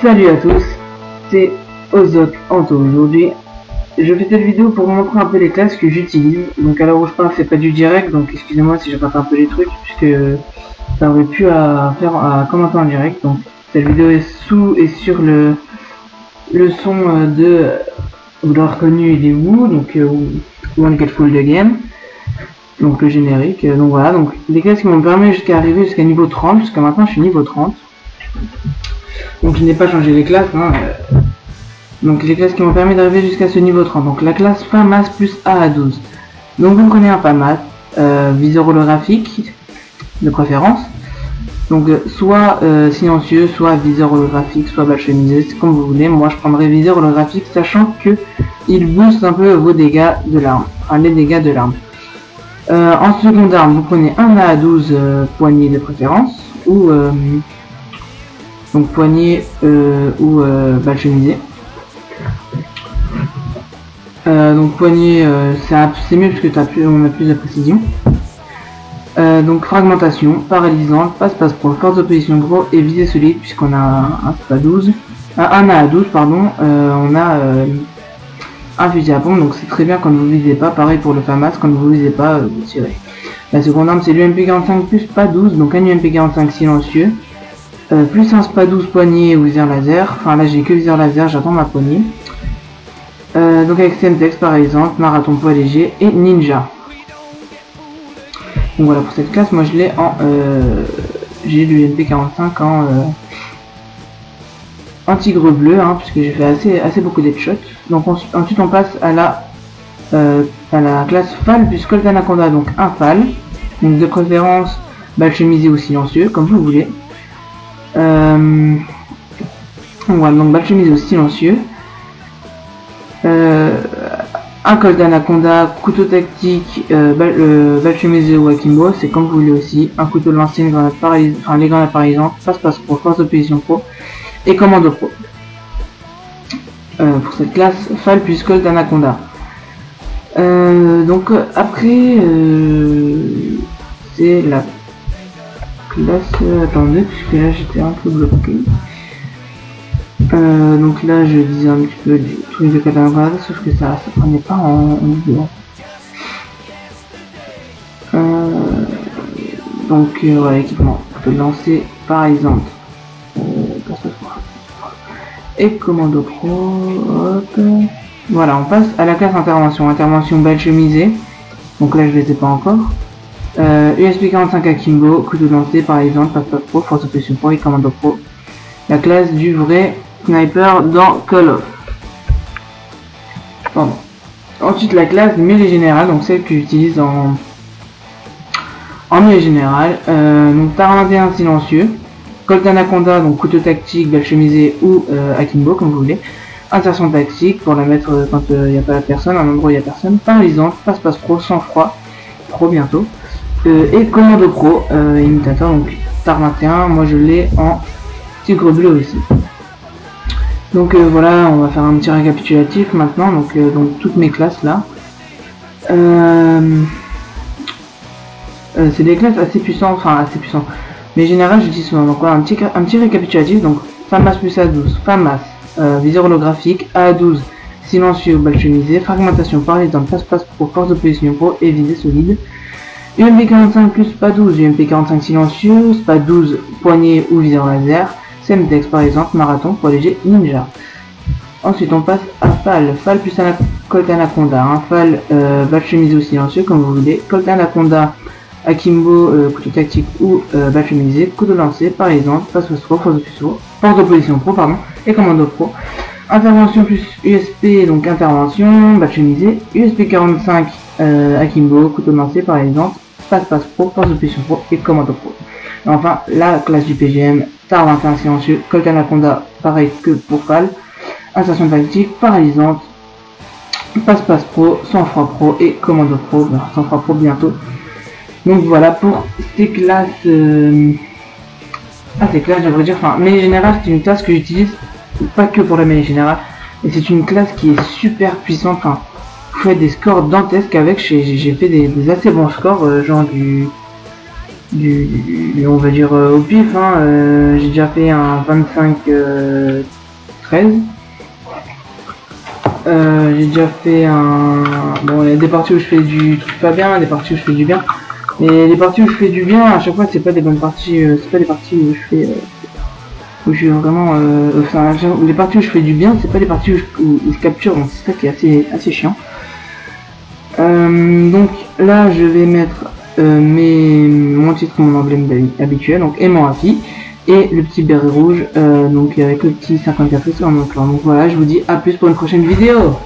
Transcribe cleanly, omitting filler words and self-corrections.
Salut à tous, c'est Ozok Anto. Aujourd'hui, je fais cette vidéo pour vous montrer un peu les classes que j'utilise. Donc à l'heure où je parle, c'est pas du direct, donc excusez-moi si je rate un peu les trucs, puisque ça aurait pu à faire à commenter en direct. Donc cette vidéo est sur le son de, vous l'avez reconnu, il est où, donc One Get Full the Game. Donc le générique, donc voilà, donc les classes qui m'ont permis jusqu'à arriver jusqu'à niveau 30, jusqu'à maintenant je suis niveau 30. Donc je n'ai pas changé les classes, hein. Donc les classes qui m'ont permis d'arriver jusqu'à ce niveau 30. Donc la classe FAMAS plus A à 12. Donc vous prenez un FAMAS, viseur holographique de préférence. Donc soit silencieux, soit viseur holographique, soit bas chemisé, c'est comme vous voulez. Moi je prendrai viseur holographique, sachant que il booste un peu vos dégâts de l'arme, enfin les dégâts de l'arme. En seconde arme, vous prenez un A à 12 poignée de préférence, ou donc poignée ou balle chemisée. Donc poignée, c'est mieux parce que on a plus de précision. Donc fragmentation, paralysante, passe-passe pro, force d'opposition gros et visée solide, puisqu'on a un A à 12 pardon, on a un fusil à pompe, donc c'est très bien quand vous visez pas. Pareil pour le FAMAS, quand vous visez pas, vous tirez. La seconde arme c'est l'UMP45 plus PA 12, donc un UMP45 silencieux, plus un SPA 12 poignée ou viseur laser. Enfin là j'ai que viseur laser, j'attends ma poignée. Donc avec Semtex par exemple, marathon poids léger et ninja. Donc voilà pour cette classe, moi je l'ai en j'ai l'UMP45 en tigre bleu, hein, puisque j'ai fait assez beaucoup d'headshots. Donc ensuite on passe à la classe FAL plus Colt Anaconda, donc un FAL, donc de préférence balle chemisée ou silencieux, comme vous voulez. Voilà, donc balle chemisée ou silencieux. Un Colt Anaconda, couteau tactique, balle chemisée ou akimbo, c'est comme vous voulez aussi. Un couteau de lancer, une grenade paralysante, enfin les grenades paralysante, passe-passe pro, force d'opposition pro et commando pro. Pour cette classe FAL plus Colt Anaconda. Donc après c'est la classe, attendez, puisque là j'étais un peu bloqué. Donc là je disais un petit peu du truc de Colt Anaconda, sauf que ça prenait pas en vidéo. Donc voilà, équipement, on peut lancer par exemple et commando pro, hop. Voilà, on passe à la classe intervention. Intervention balle chemisée, donc là je les ai pas encore. USP 45 akimbo, couteau de lancer par exemple, passe-passe pro, force d'opposition pro et commando pro. La classe du vrai sniper dans Call of. Pardon. Ensuite la classe mêlée générale, donc celle que j'utilise en mêlée générale. Donc Tar 21 silencieux. Colt Anaconda, donc couteau tactique, balle chemisée ou akimbo, comme vous voulez. Insertion tactique pour la mettre quand il n'y a pas la personne, un endroit où il n'y a personne. Paralysante, passe-passe pro, sang-froid, pro bientôt. Et commando pro, imitateur, donc Tar 21, moi je l'ai en tigre bleu aussi. Donc voilà, on va faire un petit récapitulatif maintenant, donc toutes mes classes là. C'est des classes assez puissantes, enfin assez puissantes. Mais général j'utilise souvent. Donc voilà, un petit récapitulatif. Donc FAMAS plus A12, FAMAS, viseur holographique, A12 silencieux, balle chemisée, fragmentation paralysante, passe-passe pro, force d'opposition pro et visée solide. UMP45 plus SPA 12, UMP45 silencieux, SPA 12 poignée ou viseur laser, Semtex par exemple, marathon, poids léger, ninja. Ensuite on passe à FAL, FAL plus Colt Anaconda, un FAL balle chemisée ou silencieux comme vous voulez, Colt Anaconda, akimbo, couteau tactique ou balle chemisée, couteau lancé, paralysante, passe-passe pro, force d'opposition pro, pardon, et commando pro. Intervention plus USP, donc intervention, balle chemisée, USP 45, akimbo, couteau lancé, paralysante, passe-passe pro, force d'opposition pro et commando pro. Et enfin, la classe du PGM, Tar 21 silencieux, Colt Anaconda, pareil que pour FAL, insertion tactique, paralysante, passe-passe pro, sang-froid pro et commando pro, sang-froid pro bientôt. Donc voilà pour ces classes, ces classes j'aimerais dire, enfin mêlée générale c'est une classe que j'utilise pas que pour la mêlée générale, et c'est une classe qui est super puissante, enfin vous faites des scores dantesques avec, j'ai fait des assez bons scores, genre on va dire au pif, hein, j'ai déjà fait un 25 13. J'ai déjà fait un... Bon, il y a des parties où je fais du truc pas bien, des parties où je fais du bien. Mais les parties où je fais du bien, à chaque fois, c'est pas des bonnes parties, c'est pas des parties où je fais... où je suis vraiment... enfin, les parties où je fais du bien, c'est pas les parties où je capture, donc c'est ça qui est assez chiant. Donc là, je vais mettre mon titre, mon emblème habituel, donc aimant Happy, et le petit béret rouge, donc avec le petit 54 sur mon clan. Donc voilà, je vous dis à plus pour une prochaine vidéo.